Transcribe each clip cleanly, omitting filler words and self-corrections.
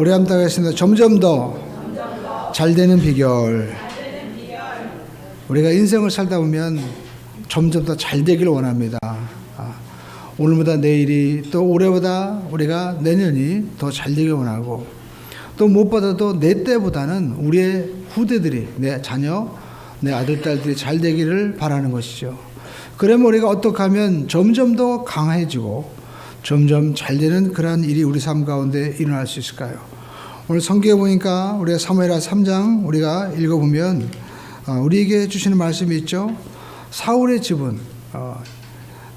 우리 함께 하겠습니다. 점점 더 잘 되는 비결. 우리가 인생을 살다 보면 점점 더 잘 되기를 원합니다. 오늘보다 내일이, 또 올해보다 우리가 내년이 더 잘 되기를 원하고, 또 무엇보다도 내 때보다는 우리의 후대들이, 내 자녀, 내 아들, 딸들이 잘 되기를 바라는 것이죠. 그러면 우리가 어떻게 하면 점점 더 강해지고 점점 잘 되는 그러한 일이 우리 삶 가운데 일어날 수 있을까요? 오늘 성경에 보니까 우리가 사무엘하 3장 우리가 읽어보면 우리에게 주시는 말씀이 있죠. 사울의 집은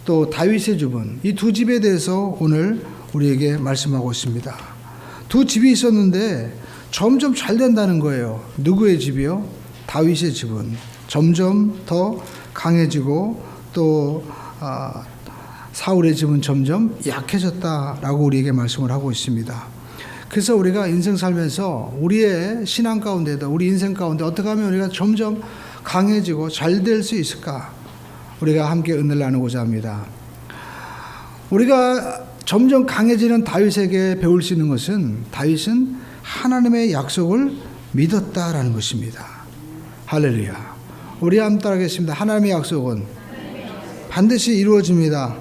또 다윗의 집은, 이 두 집에 대해서 오늘 우리에게 말씀하고 있습니다. 두 집이 있었는데 점점 잘 된다는 거예요. 누구의 집이요? 다윗의 집은 점점 더 강해지고, 또 사울의 집은 점점 약해졌다라고 우리에게 말씀을 하고 있습니다. 그래서 우리가 인생 살면서 우리의 신앙 가운데도, 우리 인생 가운데 어떻게 하면 우리가 점점 강해지고 잘 될 수 있을까? 우리가 함께 은혜를 나누고자 합니다. 우리가 점점 강해지는 다윗에게 배울 수 있는 것은, 다윗은 하나님의 약속을 믿었다라는 것입니다. 할렐루야. 우리 함께 따라하겠습니다. 하나님의 약속은 반드시 이루어집니다.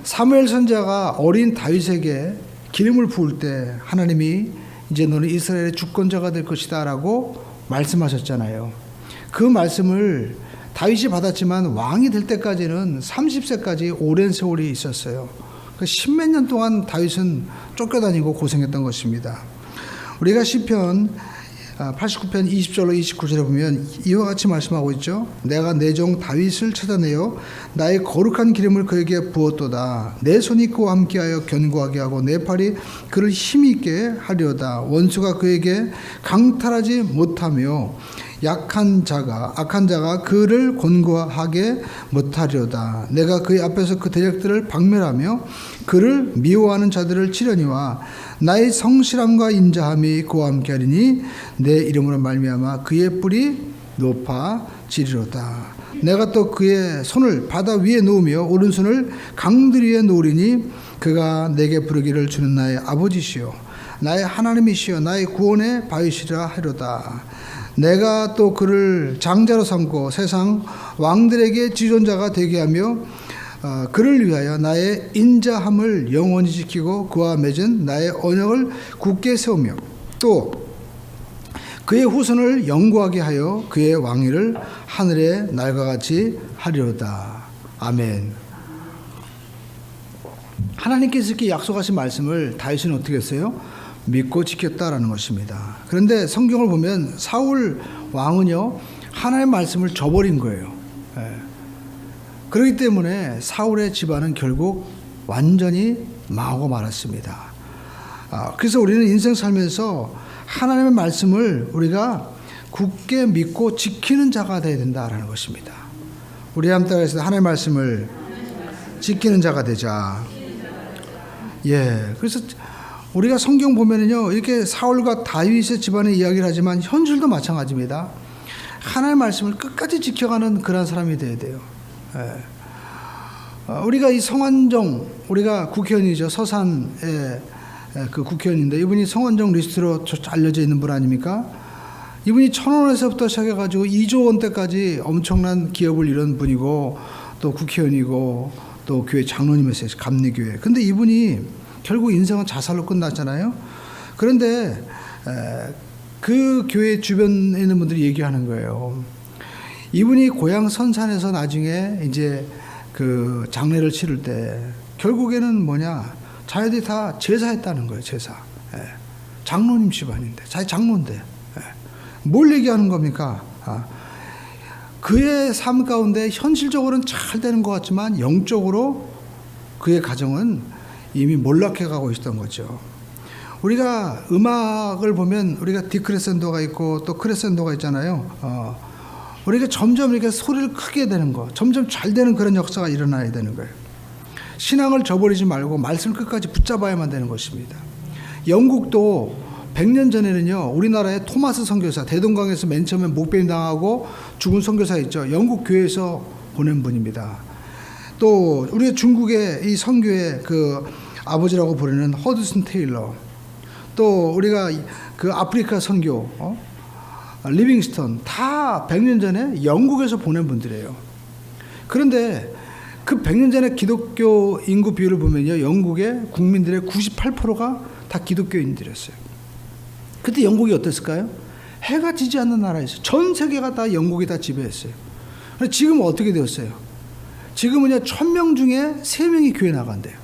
사무엘 선지자가 어린 다윗에게 기름을 부을 때 하나님이 이제 너는 이스라엘의 주권자가 될 것이다 라고 말씀하셨잖아요. 그 말씀을 다윗이 받았지만 왕이 될 때까지는 30세까지 오랜 세월이 있었어요. 그 십몇 년 동안 다윗은 쫓겨다니고 고생했던 것입니다. 우리가 시편 89편 20절로 29절에 보면 이와 같이 말씀하고 있죠. 내가 내 종 다윗을 찾아내어 나의 거룩한 기름을 그에게 부었도다. 내 손이 그와 함께하여 견고하게 하고 내 팔이 그를 힘있게 하려다. 원수가 그에게 강탈하지 못하며 악한 자가 그를 곤고하게 못하려다. 내가 그의 앞에서 그 대적들을 박멸하며 그를 미워하는 자들을 치려니와 나의 성실함과 인자함이 그와 함께하리니 내 이름으로 말미암아 그의 뿔이 높아지리로다. 내가 또 그의 손을 바다 위에 놓으며 오른손을 강들 위에 놓으리니 그가 내게 부르기를 주는 나의 아버지시요 나의 하나님이시요 나의 구원의 바위시라 하리로다. 내가 또 그를 장자로 삼고 세상 왕들에게 지존자가 되게 하며 그를 위하여 나의 인자함을 영원히 지키고 그와 맺은 나의 언약을 굳게 세우며 또 그의 후손을 영구하게 하여 그의 왕위를 하늘의 날과 같이 하리로다. 아멘. 하나님께서 이렇게 약속하신 말씀을 다윗은 어떻게 했어요? 믿고 지켰다라는 것입니다. 그런데 성경을 보면 사울 왕은요, 하나님의 말씀을 저버린 거예요. 그렇기 때문에 사울의 집안은 결국 완전히 망하고 말았습니다. 그래서 우리는 인생 살면서 하나님의 말씀을 우리가 굳게 믿고 지키는 자가 되어야 된다라는 것입니다. 우리 함께 따라해서 하나님의 말씀을 지키는 자가 되자. 그래서 우리가 성경 보면은요, 이렇게 사울과 다윗의 집안의 이야기를 하지만 현실도 마찬가지입니다. 하나님의 말씀을 끝까지 지켜가는 그런 사람이 되어야 돼요. 우리가 이 성완종, 우리가 국회의원이죠. 서산의 그 국회의원인데 이분이 성완종 리스트로 알려져 있는 분 아닙니까? 이분이 1,000원에서부터 시작해가지고 2조 원대까지 엄청난 기업을 이룬 분이고, 또 국회의원이고, 또 교회 장로님이었어요. 감리교회. 근데 이분이 결국 인생은 자살로 끝났잖아요. 그런데 그 교회 주변에 있는 분들이 얘기하는 거예요. 이분이 고향 선산에서 나중에 이제 그 장례를 치를 때 결국에는 자기들이 다 제사했다는 거예요. 제사. 장로님 집안인데, 자기 장로인데 뭘 얘기하는 겁니까? 그의 삶 가운데 현실적으로는 잘 되는 것 같지만 영적으로 그의 가정은 이미 몰락해 가고 있었던 거죠. 우리가 음악을 보면 우리가 디크레센도가 있고 또 크레센도가 있잖아요. 우리가 점점 이렇게 소리를 크게 되는 거, 점점 잘 되는 그런 역사가 일어나야 되는 거예요. 신앙을 저버리지 말고 말씀을 끝까지 붙잡아야만 되는 것입니다. 영국도 100년 전에는요, 우리나라의 토마스 선교사, 대동강에서 맨 처음에 목베임 당하고 죽은 선교사 있죠. 영국 교회에서 보낸 분입니다. 또 우리 중국의 이 선교의 그 아버지라고 부르는 허드슨 테일러, 또 우리가 그 아프리카 선교 리빙스턴, 다 100년 전에 영국에서 보낸 분들이에요. 그런데 그 100년 전에 기독교 인구 비율을 보면요, 영국의 국민들의 98%가 다 기독교인들이었어요. 그때 영국이 어땠을까요? 해가 지지 않는 나라였어요. 전 세계가 다 영국이 다 지배했어요. 지금은 어떻게 되었어요? 지금은요, 1000명 중에 3명이 교회 나간대요.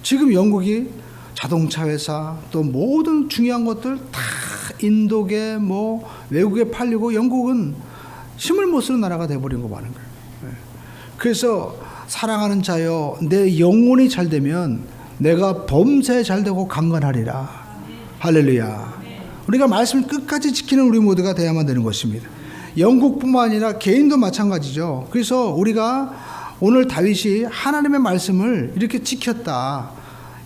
지금 영국이 자동차 회사, 또 모든 중요한 것들 다 인도계, 뭐 외국에 팔리고, 영국은 힘을 못 쓰는 나라가 돼버린 거 많은 거예요. 그래서 사랑하는 자여, 내 영혼이 잘 되면 내가 범사에 잘 되고 강건하리라. 할렐루야. 우리가 말씀을 끝까지 지키는 우리 모두가 돼야만 되는 것입니다. 영국뿐만 아니라 개인도 마찬가지죠. 그래서 우리가 오늘 다윗이 하나님의 말씀을 이렇게 지켰다.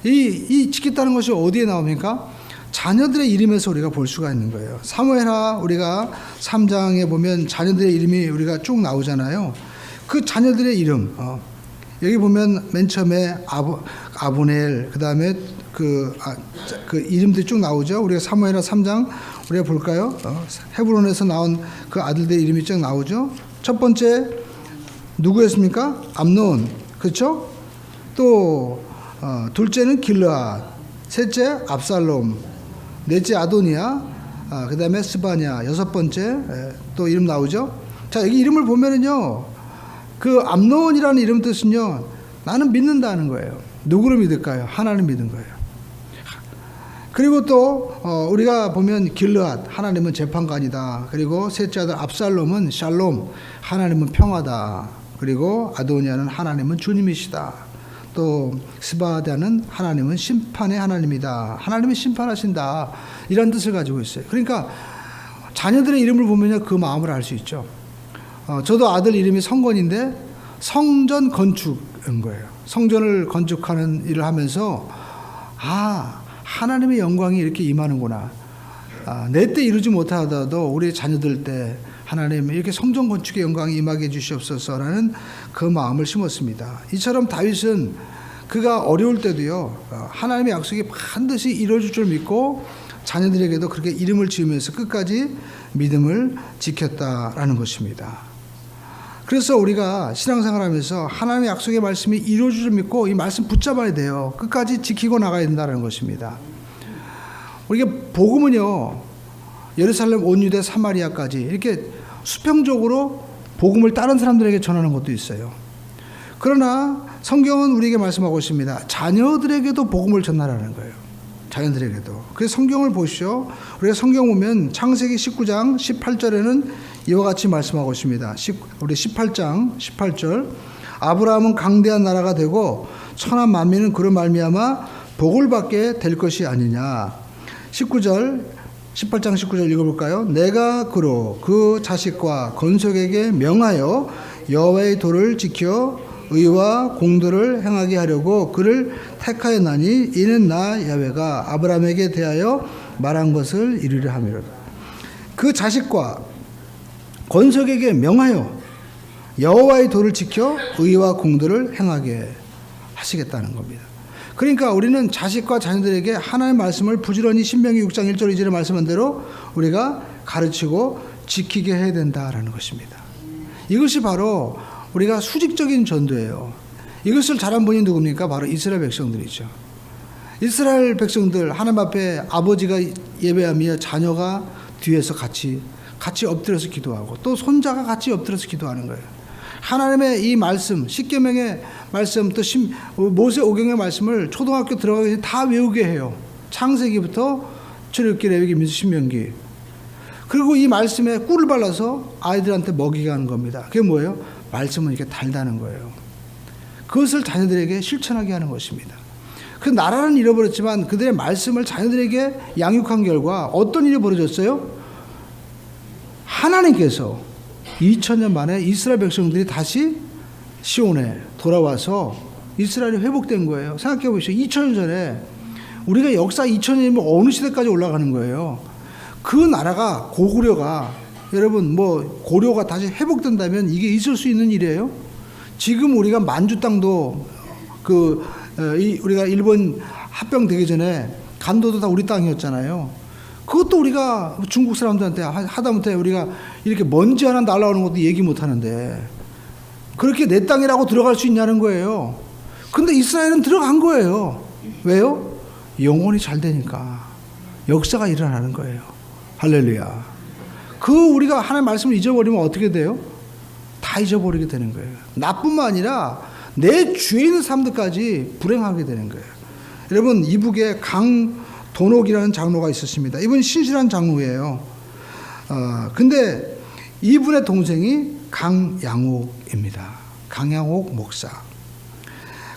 이 지켰다는 것이 어디에 나옵니까? 자녀들의 이름에서 우리가 볼 수가 있는 거예요. 사무엘하 우리가 3장에 보면 자녀들의 이름이 우리가 쭉 나오잖아요. 그 자녀들의 이름, 여기 보면 맨 처음에 아브넬, 그 다음에 그 이름들이 쭉 나오죠. 우리가 사무엘하 3장 우리가 볼까요? 헤브론에서 나온 그 아들들의 이름이 쭉 나오죠. 첫 번째 누구였습니까? 암논, 그렇죠? 또 둘째는 길르앗, 셋째 압살롬, 넷째 아도니아, 그 다음에 스바냐, 여섯 번째 또 이름 나오죠. 자, 여기 이름을 보면은요, 그 암논이라는 이름 뜻은요, 나는 믿는다는 거예요. 누구를 믿을까요? 하나님 믿은 거예요. 그리고 또 우리가 보면 길르앗, 하나님은 재판관이다. 그리고 셋째 아들 압살롬은 샬롬, 하나님은 평화다. 그리고 아도니아는 하나님은 주님이시다. 또 스바다는 하나님은 심판의 하나님이다. 하나님이 심판하신다. 이런 뜻을 가지고 있어요. 그러니까 자녀들의 이름을 보면요, 그 마음을 알 수 있죠. 저도 아들 이름이 성건인데 성전 건축인 거예요. 성전을 건축하는 일을 하면서 하나님의 영광이 이렇게 임하는구나. 내 때 이루지 못하더라도 우리 자녀들 때 하나님 이렇게 성전 건축의 영광이 임하게 해주시옵소서라는 그 마음을 심었습니다. 이처럼 다윗은 그가 어려울 때도요, 하나님의 약속이 반드시 이루어질 줄 믿고 자녀들에게도 그렇게 이름을 지으면서 끝까지 믿음을 지켰다라는 것입니다. 그래서 우리가 신앙생활하면서 하나님의 약속의 말씀이 이루어질 줄 믿고 이 말씀 붙잡아야 돼요. 끝까지 지키고 나가야 된다는 것입니다. 우리가 복음은요, 예루살렘 온 유대 사마리아까지 이렇게 수평적으로 복음을 다른 사람들에게 전하는 것도 있어요. 그러나 성경은 우리에게 말씀하고 있습니다. 자녀들에게도 복음을 전하라는 거예요. 자녀들에게도. 그래서 성경을 보시오. 우리가 성경 보면 창세기 19장 18절에는 이와 같이 말씀하고 있습니다. 우리 18장 18절. 아브라함은 강대한 나라가 되고 천한 만민은 그로 말미암아 복을 받게 될 것이 아니냐. 18장 19절 읽어볼까요? 내가 그로 그 자식과 건석에게 명하여 여호와의 도를 지켜 의와 공도를 행하게 하려고 그를 택하였나니 이는 나 야훼가 아브라함에게 대하여 말한 것을 이루려 함이로다. 그 자식과 건석에게 명하여 여호와의 도를 지켜 의와 공도를 행하게 하시겠다는 겁니다. 그러니까 우리는 자식과 자녀들에게 하나님의 말씀을 부지런히 신명기 6장 1절 2절에 말씀한 대로 우리가 가르치고 지키게 해야 된다라는 것입니다. 이것이 바로 우리가 수직적인 전도예요. 이것을 잘한 분이 누굽니까? 바로 이스라엘 백성들이죠. 이스라엘 백성들 하나님 앞에 아버지가 예배하며 자녀가 뒤에서 같이 엎드려서 기도하고 또 손자가 같이 엎드려서 기도하는 거예요. 하나님의 이 말씀, 십계명의 말씀, 또 모세 오경의 말씀을 초등학교 들어가기 전에 다 외우게 해요. 창세기부터 출애굽기, 레위기, 민수, 신명기. 그리고 이 말씀에 꿀을 발라서 아이들한테 먹이게 하는 겁니다. 그게 뭐예요? 말씀은 이렇게 달다는 거예요. 그것을 자녀들에게 실천하게 하는 것입니다. 그 나라는 잃어버렸지만 그들의 말씀을 자녀들에게 양육한 결과 어떤 일이 벌어졌어요? 하나님께서 2000년 만에 이스라엘 백성들이 다시 시온에 돌아와서 이스라엘이 회복된 거예요. 생각해 보시죠. 2000년 전에 우리가 역사 2000년이면 어느 시대까지 올라가는 거예요. 그 나라가 고구려가 여러분 고려가 다시 회복된다면 이게 있을 수 있는 일이에요. 지금 우리가 만주 땅도 그 우리가 일본 합병되기 전에 간도도 다 우리 땅이었잖아요. 그것도 우리가 중국 사람들한테 하다못해 우리가 이렇게 먼지 하나 날아오는 것도 얘기 못 하는데 그렇게 내 땅이라고 들어갈 수 있냐는 거예요. 근데 이스라엘은 들어간 거예요. 왜요? 영혼이 잘 되니까. 역사가 일어나는 거예요. 할렐루야. 우리가 하나님의 말씀을 잊어버리면 어떻게 돼요? 다 잊어버리게 되는 거예요. 나뿐만 아니라 내 주위에 있는 사람들까지 불행하게 되는 거예요. 여러분, 이북에 강돈옥이라는 장로가 있었습니다. 이분 신실한 장로예요. 근데 이분의 동생이 강양옥입니다. 강양옥 목사.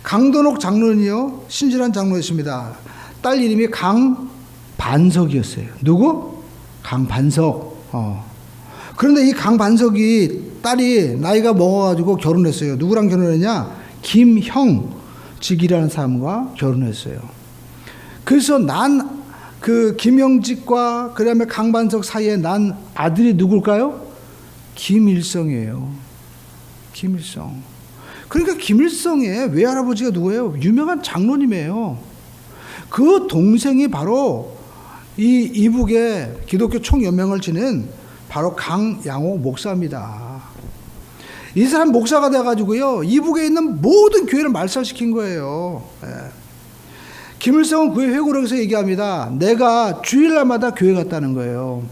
강돈옥 장로는요, 신실한 장로였습니다. 딸 이름이 강반석이었어요. 누구? 강반석. 그런데 이 강반석이 딸이 나이가 먹어가지고 결혼했어요. 누구랑 결혼했냐? 김형직이라는 사람과 결혼했어요. 그래서 김형직과 그 다음에 강반석 사이에 난 아들이 누굴까요? 김일성이에요. 김일성. 그러니까 김일성의 외할아버지가 누구예요? 유명한 장로님이에요. 그 동생이 바로 이 이북의 기독교 총연맹을 지닌 바로 강양옥 목사입니다. 이 사람 목사가 돼가지고요, 이북에 있는 모든 교회를 말살시킨 거예요. 김일성은 그의 회고록에서 얘기합니다. 내가 주일날마다 교회 갔다는 거예요.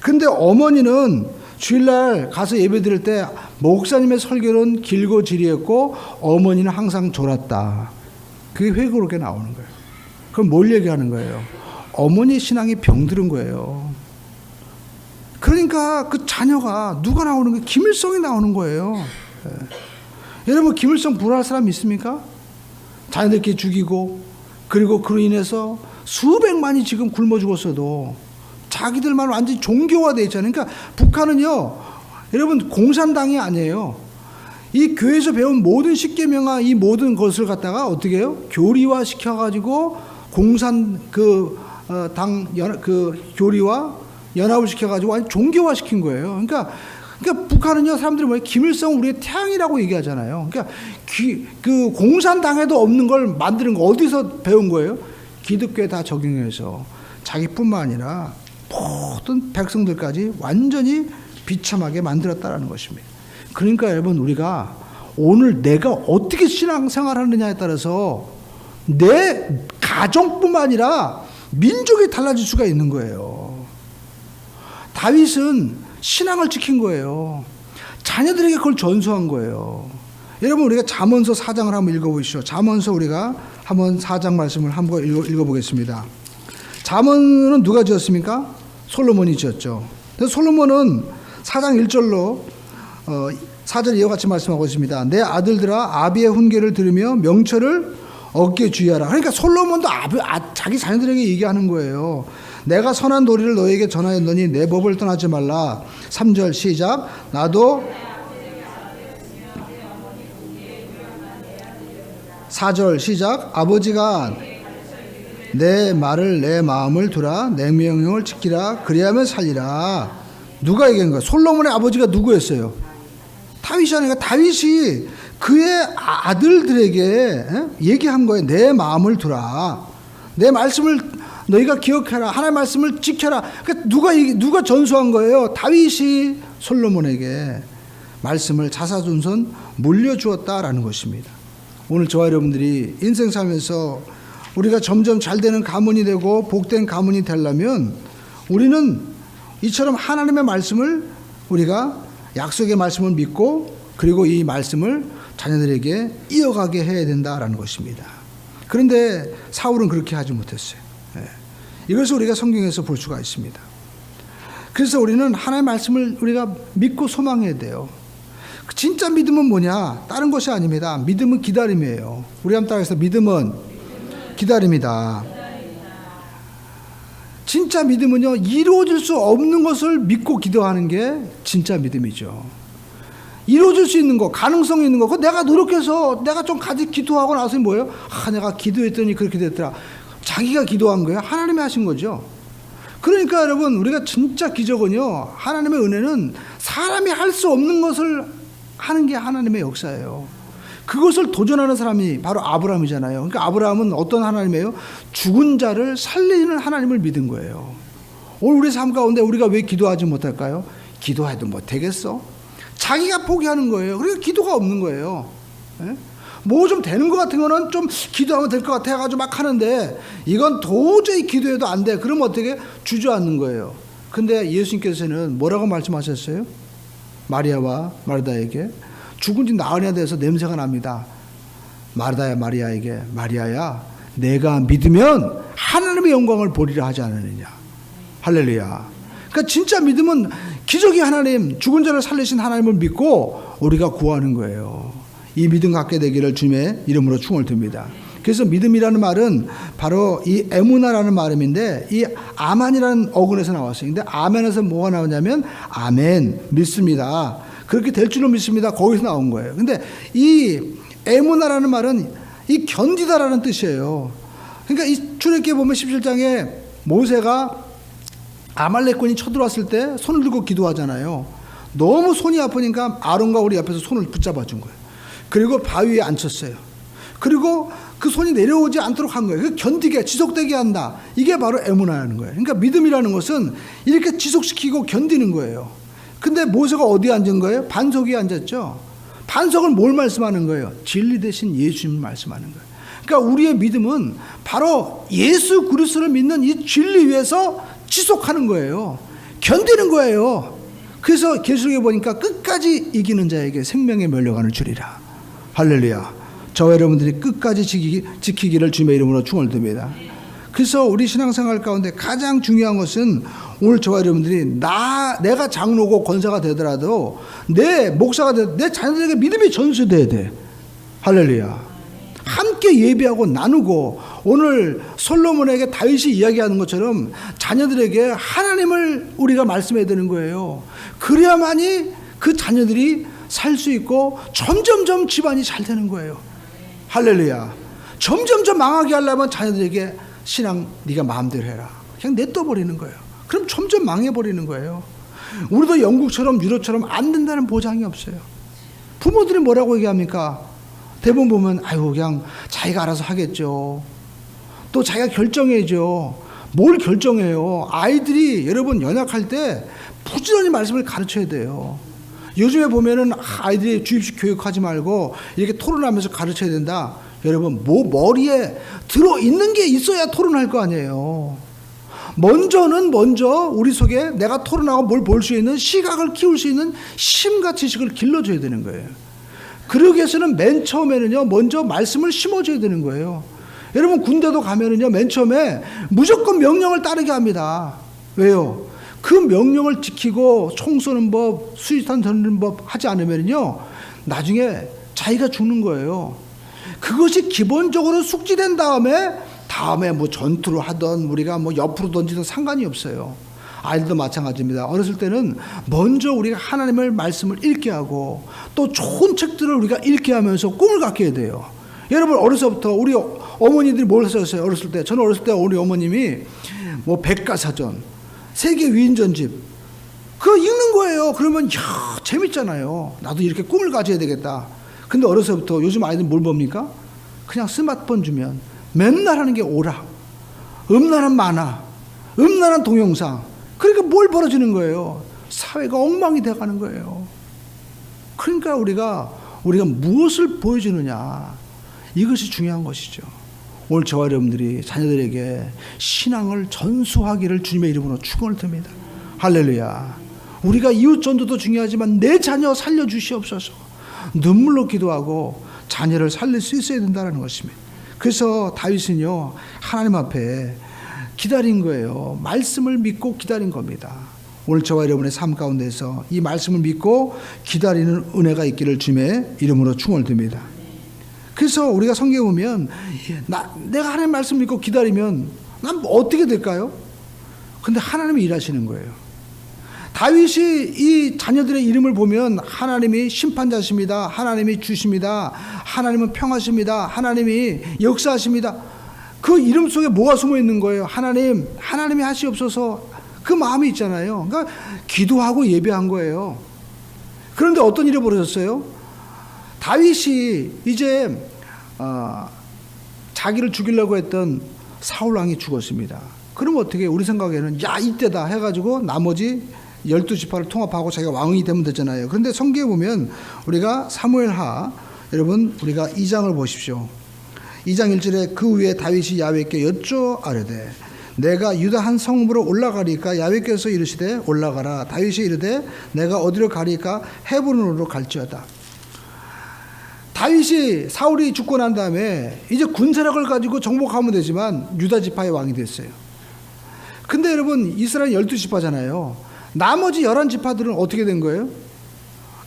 근데 어머니는 주일날 가서 예배 드릴 때 목사님의 설교는 길고 지리했고 어머니는 항상 졸았다. 그게 회고록에 나오는 거예요. 그럼 뭘 얘기하는 거예요? 어머니 신앙이 병들은 거예요. 그러니까 그 자녀가 누가 나오는 거예요? 김일성이 나오는 거예요. 여러분, 김일성 불화할 사람 있습니까? 자녀들끼리 죽이고, 그리고 그로 인해서 수백만이 지금 굶어 죽었어도 자기들만 완전히 종교화되어 있잖아요. 그러니까 북한은요, 여러분, 공산당이 아니에요. 이 교회에서 배운 모든 십계명과 이 모든 것을 갖다가 어떻게 해요? 교리화 시켜가지고 공산 교리와 연합을 시켜가지고 완전 종교화 시킨 거예요. 그러니까 북한은요, 사람들이 뭐예요? 김일성 우리의 태양이라고 얘기하잖아요. 그러니까 그 공산당에도 없는 걸 만드는 거 어디서 배운 거예요? 기독교에 다 적용해서 자기뿐만 아니라 모든 백성들까지 완전히 비참하게 만들었다라는 것입니다. 그러니까 여러분, 우리가 오늘 내가 어떻게 신앙생활하느냐에 따라서 내 가정뿐만 아니라 민족이 달라질 수가 있는 거예요. 다윗은 신앙을 지킨 거예요. 자녀들에게 그걸 전수한 거예요. 여러분, 우리가 잠언서 4장을 한번 읽어보시죠. 잠언서 우리가 한번 4장 말씀을 한번 읽어보겠습니다. 잠언은 누가 지었습니까? 솔로몬이 지었죠. 그래서 솔로몬은 4장 1절로 4절 이와 같이 말씀하고 있습니다. 내 아들들아, 아비의 훈계를 들으며 명철을 얻게 주의하라. 그러니까 솔로몬도 자기 자녀들에게 얘기하는 거예요. 내가 선한 도리를 너에게 전하였노니 내 법을 떠나지 말라. 3절 시작. 나도 4절 시작. 아버지가 내 말을 내 마음을 두라. 내 명령을 지키라. 그리하면 살리라. 누가 얘기한 거야? 솔로몬의 아버지가 누구였어요? 다윗이 아니라 다윗이 그의 아들들에게 얘기한 거예요. 내 마음을 두라. 내 말씀을 너희가 기억해라. 하나님의 말씀을 지켜라. 그러니까 누가 전수한 거예요? 다윗이 솔로몬에게 말씀을 자사존선 물려주었다라는 것입니다. 오늘 저와 여러분들이 인생 살면서 우리가 점점 잘 되는 가문이 되고 복된 가문이 되려면 우리는 이처럼 하나님의 말씀을 우리가 약속의 말씀을 믿고 그리고 이 말씀을 자녀들에게 이어가게 해야 된다라는 것입니다. 그런데 사울은 그렇게 하지 못했어요. 이것을 우리가 성경에서 볼 수가 있습니다. 그래서 우리는 하나님의 말씀을 우리가 믿고 소망해야 돼요. 진짜 믿음은 뭐냐? 다른 것이 아닙니다. 믿음은 기다림이에요. 우리 한번 따라해서 믿음은 기다림이다. 진짜 믿음은요, 이루어질 수 없는 것을 믿고 기도하는 게 진짜 믿음이죠. 이루어질 수 있는 거, 가능성이 있는 거, 그거 내가 노력해서 내가 좀 기도하고 나서 뭐예요? 내가 기도했더니 그렇게 됐더라. 자기가 기도한 거예요. 하나님이 하신 거죠. 그러니까 여러분, 우리가 진짜 기적은요, 하나님의 은혜는 사람이 할 수 없는 것을 하는 게 하나님의 역사예요. 그것을 도전하는 사람이 바로 아브라함이잖아요. 그러니까 아브라함은 어떤 하나님이에요? 죽은 자를 살리는 하나님을 믿은 거예요. 오늘 우리 삶 가운데 우리가 왜 기도하지 못할까요? 기도해도 못하겠어? 자기가 포기하는 거예요. 그러니까 기도가 없는 거예요. 뭐 좀 되는 것 같은 거는 좀 기도하면 될 것 같아 가지고 막 하는데 이건 도저히 기도해도 안 돼. 그러면 어떻게? 주저앉는 거예요. 근데 예수님께서는 뭐라고 말씀하셨어요? 마리아와 마르다에게 죽은 지 나흘이나 돼서 냄새가 납니다. 마리아에게 마리아야 내가 믿으면 하나님의 영광을 보리라 하지 않았느냐. 할렐루야. 그러니까 진짜 믿음은 기적의 하나님, 죽은 자를 살리신 하나님을 믿고 우리가 구하는 거예요. 이 믿음 갖게 되기를 주님의 이름으로 축원을 드립니다. 그래서 믿음이라는 말은 바로 이 에무나라는 말음인데 이 아만이라는 어근에서 나왔어요. 근데 아멘에서 뭐가 나오냐면 아멘 믿습니다. 그렇게 될 줄로 믿습니다. 거기서 나온 거예요. 근데 이 에무나라는 말은 이 견디다라는 뜻이에요. 그러니까 이 출애굽기에 보면 17장에 모세가 아말렉군이 쳐들어왔을 때 손을 들고 기도하잖아요. 너무 손이 아프니까 아론과 우리 옆에서 손을 붙잡아 준 거예요. 그리고 바위에 앉혔어요. 그리고 그 손이 내려오지 않도록 한 거예요. 견디게 지속되게 한다. 이게 바로 에무나라는 거예요. 그러니까 믿음이라는 것은 이렇게 지속시키고 견디는 거예요. 근데 모세가 어디에 앉은 거예요? 반석 위에 앉았죠. 반석은 뭘 말씀하는 거예요? 진리 대신 예수님을 말씀하는 거예요. 그러니까 우리의 믿음은 바로 예수 그리스도를 믿는 이 진리 위에서 지속하는 거예요. 견디는 거예요. 그래서 계시록에 보니까 끝까지 이기는 자에게 생명의 면류관을 주리라. 할렐루야. 저와 여러분들이 끝까지 지키기를 주님의 이름으로 축원을 드립니다. 그래서 우리 신앙생활 가운데 가장 중요한 것은 오늘 저와 여러분들이 내가 장로고 권사가 되더라도 내 목사가 되더라도 내 자녀들에게 믿음이 전수돼야 돼. 할렐루야. 함께 예배하고 나누고 오늘 솔로몬에게 다윗이 이야기하는 것처럼 자녀들에게 하나님을 우리가 말씀해야 되는 거예요. 그래야만이 그 자녀들이 살 수 있고 점점점 집안이 잘 되는 거예요. 할렐루야. 점점점 망하게 하려면 자녀들에게 신앙 네가 마음대로 해라. 그냥 냅둬버리는 거예요. 그럼 점점 망해버리는 거예요. 우리도 영국처럼 유럽처럼 안 된다는 보장이 없어요. 부모들이 뭐라고 얘기합니까? 대부분 보면 아유 그냥 자기가 알아서 하겠죠. 또 자기가 결정해야죠. 뭘 결정해요? 아이들이 여러분 연약할 때 부지런히 말씀을 가르쳐야 돼요. 요즘에 보면은 아이들이 주입식 교육하지 말고 이렇게 토론하면서 가르쳐야 된다. 여러분 머리에 들어있는 게 있어야 토론할 거 아니에요. 먼저 우리 속에 내가 토론하고 뭘 볼 수 있는 시각을 키울 수 있는 심과 지식을 길러줘야 되는 거예요. 그러기 위해서는 맨 처음에는요 먼저 말씀을 심어줘야 되는 거예요. 여러분 군대도 가면은요 맨 처음에 무조건 명령을 따르게 합니다. 왜요? 그 명령을 지키고 총 쏘는 법, 수류탄 던지는 법 하지 않으면요 나중에 자기가 죽는 거예요. 그것이 기본적으로 숙지된 다음에 뭐 전투를 하던 우리가 뭐 옆으로 던지든 상관이 없어요. 아이들도 마찬가지입니다. 어렸을 때는 먼저 우리가 하나님의 말씀을 읽게 하고 또 좋은 책들을 우리가 읽게 하면서 꿈을 갖게 해야 돼요. 여러분 어려서부터 우리 어머니들이 뭘 하셨어요? 어렸을 때 저는 어렸을 때 우리 어머님이 뭐 백과사전, 세계 위인전집 그거 읽는 거예요. 그러면 야 재밌잖아요. 나도 이렇게 꿈을 가져야 되겠다. 근데 어려서부터 요즘 아이들 뭘 봅니까? 그냥 스마트폰 주면 맨날 하는 게 오락, 음란한 만화, 음란한 동영상. 그러니까 뭘 벌어지는 거예요? 사회가 엉망이 돼가는 거예요. 그러니까 우리가 무엇을 보여주느냐 이것이 중요한 것이죠. 오늘 저와 여러분들이 자녀들에게 신앙을 전수하기를 주님의 이름으로 축원을 드립니다. 할렐루야. 우리가 이웃 전도도 중요하지만 내 자녀 살려주시옵소서. 눈물로 기도하고 자녀를 살릴 수 있어야 된다는 것입니다. 그래서 다윗은요 하나님 앞에 기다린 거예요. 말씀을 믿고 기다린 겁니다. 오늘 저와 여러분의 삶 가운데서 이 말씀을 믿고 기다리는 은혜가 있기를 주님의 이름으로 축원을 드립니다. 그래서 우리가 성경에 보면 내가 하나님 말씀 믿고 기다리면 난 어떻게 될까요? 근데 하나님이 일하시는 거예요. 다윗이 이 자녀들의 이름을 보면 하나님이 심판자십니다. 하나님이 주십니다. 하나님은 평하십니다. 하나님이 역사하십니다. 그 이름 속에 뭐가 숨어 있는 거예요? 하나님이 하시옵소서. 그 마음이 있잖아요. 그러니까 기도하고 예배한 거예요. 그런데 어떤 일이 벌어졌어요? 다윗이 이제 자기를 죽이려고 했던 사울 왕이 죽었습니다. 그럼 어떻게 우리 생각에는 야 이때다 해가지고 나머지 12지파를 통합하고 자기가 왕이 되면 되잖아요. 그런데 성경에 보면 우리가 사무엘하 여러분 우리가 2장을 보십시오. 2장 1절에 그 후에 다윗이 야훼께 여쭈어 아뢰되 내가 유다 한 성읍으로 올라가리까 야훼께서 이르시되 올라가라. 다윗이 이르되 내가 어디로 가리까 헤브론으로 갈지어다. 다윗이 사울이 죽고 난 다음에 이제 군사력을 가지고 정복하면 되지만 유다 지파의 왕이 됐어요. 근데 여러분 이스라엘 12지파잖아요. 나머지 11지파들은 어떻게 된 거예요?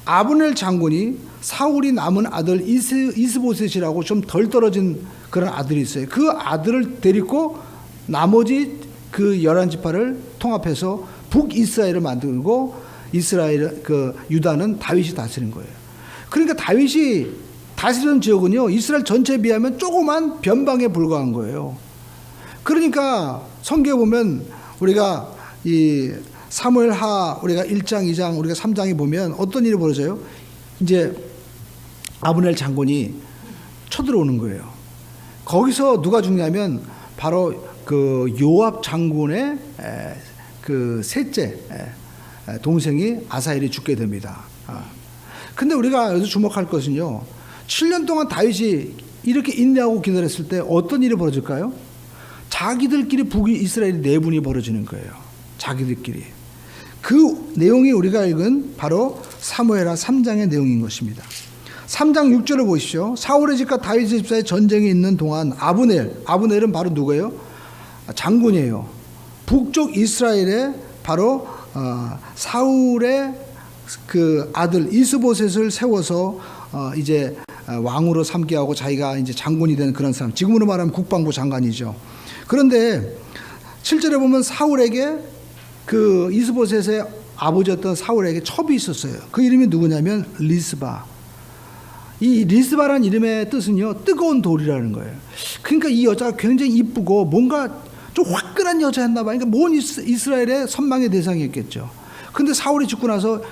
아브넬 장군이 사울이 남은 아들 이스보셋이라고 좀 덜 떨어진 그런 아들이 있어요. 그 아들을 데리고 나머지 그 11지파를 통합해서 북이스라엘을 만들고 이스라엘 그 유다는 다윗이 다스린 거예요. 그러니까 다윗이 다스리는 지역은요 이스라엘 전체에 비하면 조그만 변방에 불과한 거예요. 그러니까 성경에 보면 우리가 이 사무엘하 우리가 1장, 2장, 우리가 3장에 보면 어떤 일이 벌어져요? 이제 아브넬 장군이 쳐들어오는 거예요. 거기서 누가 죽냐면 바로 그 요압 장군의 그 셋째 동생이 아사엘이 죽게 됩니다. 근데 우리가 여기서 주목할 것은요. 7년 동안 다윗이 이렇게 인내하고 기다렸을 때 어떤 일이 벌어질까요? 자기들끼리 북이스라엘 내분이 벌어지는 거예요. 자기들끼리. 그 내용이 우리가 읽은 바로 사무엘하 3장의 내용인 것입니다. 3장 6절을 보십시오. 사울의 집과 다윗의 집 사이에 전쟁이 있는 동안 아브넬은 바로 누구예요? 장군이에요. 북쪽 이스라엘에 바로 사울의 그 아들 이스보셋을 세워서 이제 왕으로 삼게 하고 자기가 이제 장군이 되는 그런 사람. 지금으로 말하면 국방부 장관이죠. 그런데 7절에 보면 사울에게 그 이스보셋의 아버지였던 사울에게 첩이 있었어요. 그 이름이 누구냐면 리스바. 이 리스바라는 이름의 뜻은요 뜨거운 돌이라는 거예요. 그러니까 이 여자가 굉장히 이쁘고 뭔가 좀 화끈한 여자였나 봐요. 그러니까 온 이스라엘의 선망의 대상이었겠죠. 근데 사울이 죽고 나서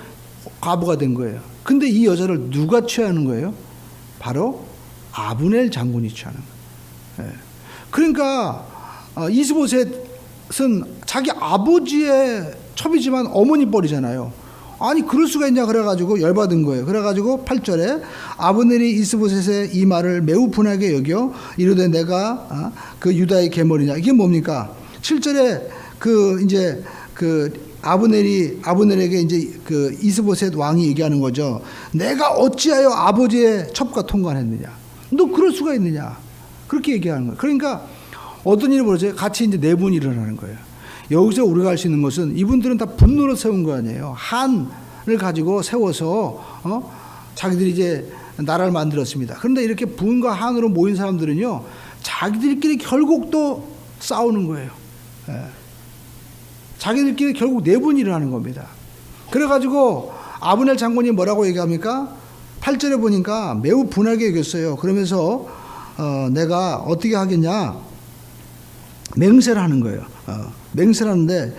과부가 된 거예요. 근데 이 여자를 누가 취하는 거예요? 바로 아브넬 장군이 취하는 거예요. 그러니까 이스보셋은 자기 아버지의 첩이지만 어머니 뻘이잖아요. 아니 그럴 수가 있냐 그래가지고 열받은 거예요. 그래가지고 8절에 아브넬이 이스보셋의 이 말을 매우 분하게 여겨 이르되 내가 그 유다의 계머리냐. 이게 뭡니까? 7절에 그 이제 그 아브넬에게 이제 그 이스보셋 왕이 얘기하는 거죠. 내가 어찌하여 아버지의 첩과 통관했느냐. 너 그럴 수가 있느냐. 그렇게 얘기하는 거예요. 그러니까 어떤 일이 벌어져요? 같이 이제 내분이 일어나는 거예요. 여기서 우리가 알 수 있는 것은 이분들은 다 분노로 세운 거 아니에요. 한을 가지고 세워서 자기들이 이제 나라를 만들었습니다. 그런데 이렇게 분과 한으로 모인 사람들은요 자기들끼리 결국 또 싸우는 거예요. 자기들끼리 결국 내분이 일어나는 겁니다. 그래가지고 아브넬 장군이 뭐라고 얘기합니까? 8절에 보니까 매우 분하게 얘기했어요. 그러면서 내가 어떻게 하겠냐 맹세를 하는 거예요. 맹세를 하는데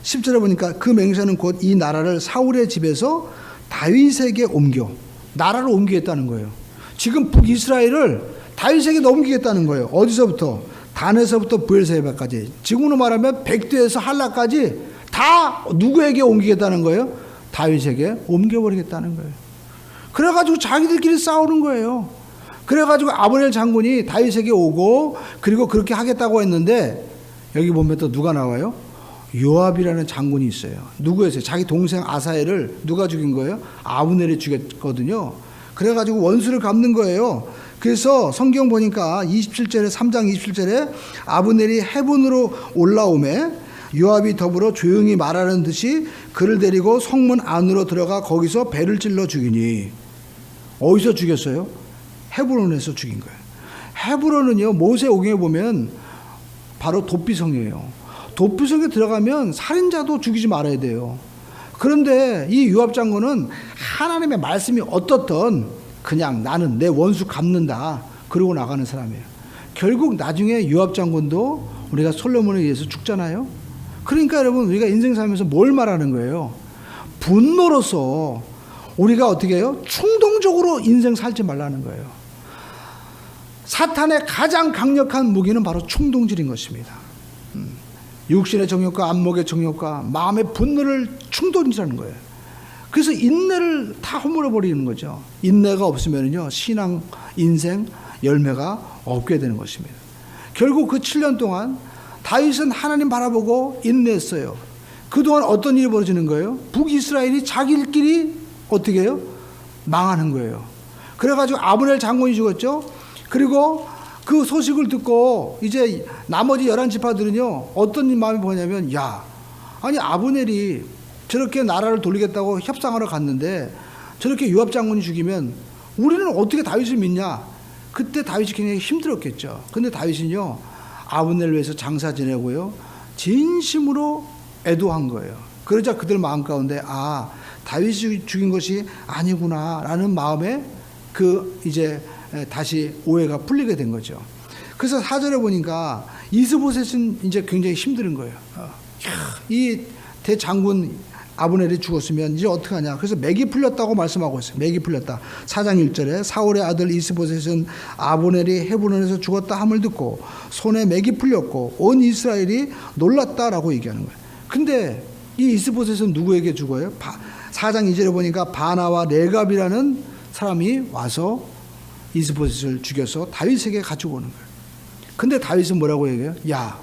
10절에 보니까 그 맹세는 곧 이 나라를 사울의 집에서 다윗에게 나라를 옮기겠다는 거예요. 지금 북이스라엘을 다윗에게 넘기겠다는 거예요. 어디서부터? 단에서부터 브엘세바까지. 지금으로 말하면 백두에서 할라까지 다 누구에게 옮기겠다는 거예요? 다윗에게 옮겨버리겠다는 거예요. 그래가지고 자기들끼리 싸우는 거예요. 그래가지고 아브넬 장군이 다윗에게 오고 그리고 그렇게 하겠다고 했는데 여기 보면 또 누가 나와요? 요압이라는 장군이 있어요. 누구였어요? 자기 동생 아사엘을 누가 죽인 거예요? 아브넬이 죽였거든요. 그래가지고 원수를 갚는 거예요. 그래서 성경 보니까 27절에 3장 27절에 아브넬이 헤본으로 올라오매 요압이 더불어 조용히 말하는 듯이 그를 데리고 성문 안으로 들어가 거기서 배를 찔러 죽이니. 어디서 죽였어요? 헤브론에서 죽인 거예요. 헤브론은요 모세오경에 보면 바로 도피성이에요. 도피성에 들어가면 살인자도 죽이지 말아야 돼요. 그런데 이 요압 장군은 하나님의 말씀이 어떻든 그냥 나는 내 원수 갚는다 그러고 나가는 사람이에요. 결국 나중에 요압 장군도 우리가 솔로몬에 의해서 죽잖아요. 그러니까 여러분 우리가 인생 살면서 뭘 말하는 거예요? 분노로서 우리가 어떻게 해요? 충동적으로 인생 살지 말라는 거예요. 사탄의 가장 강력한 무기는 바로 충동질인 것입니다. 육신의 정욕과 안목의 정욕과 마음의 분노를 충동질하는 거예요. 그래서 인내를 다 허물어 버리는 거죠. 인내가 없으면요, 신앙, 인생, 열매가 없게 되는 것입니다. 결국 그 7년 동안 다윗은 하나님 바라보고 인내했어요. 그동안 어떤 일이 벌어지는 거예요? 북이스라엘이 자기들끼리 어떻게 해요? 망하는 거예요. 그래가지고 아브넬 장군이 죽었죠. 그리고 그 소식을 듣고 이제 나머지 11지파들은요, 어떤 마음이 뭐냐면, 야, 아니 아브넬이 저렇게 나라를 돌리겠다고 협상하러 갔는데 저렇게 요압 장군이 죽이면 우리는 어떻게 다윗을 믿냐? 그때 다윗이 굉장히 힘들었겠죠. 근데 다윗은요, 아브넬을 위해서 장사 지내고요, 진심으로 애도한 거예요. 그러자 그들 마음 가운데, 아, 다윗이 죽인 것이 아니구나 라는 마음에 이제 다시 오해가 풀리게 된 거죠. 그래서 4절에 보니까 이스보셋은 이제 굉장히 힘든 거예요. 이 대장군 아브넬이 죽었으면 이제 어떻게 하냐. 그래서 맥이 풀렸다고 말씀하고 있어요. 맥이 풀렸다. 4장 1절에 사울의 아들 이스보셋은 아브넬이 헤브론에서 죽었다 함을 듣고 손에 맥이 풀렸고 온 이스라엘이 놀랐다라고 얘기하는 거예요. 근데 이 이스보셋은 누구에게 죽어요? 4장 2절에 보니까 바나와 레갑이라는 사람이 와서 이스보셋을 죽여서 다윗에게 가지고 오는 거예요. 근데 다윗은 뭐라고 얘기해요? 야,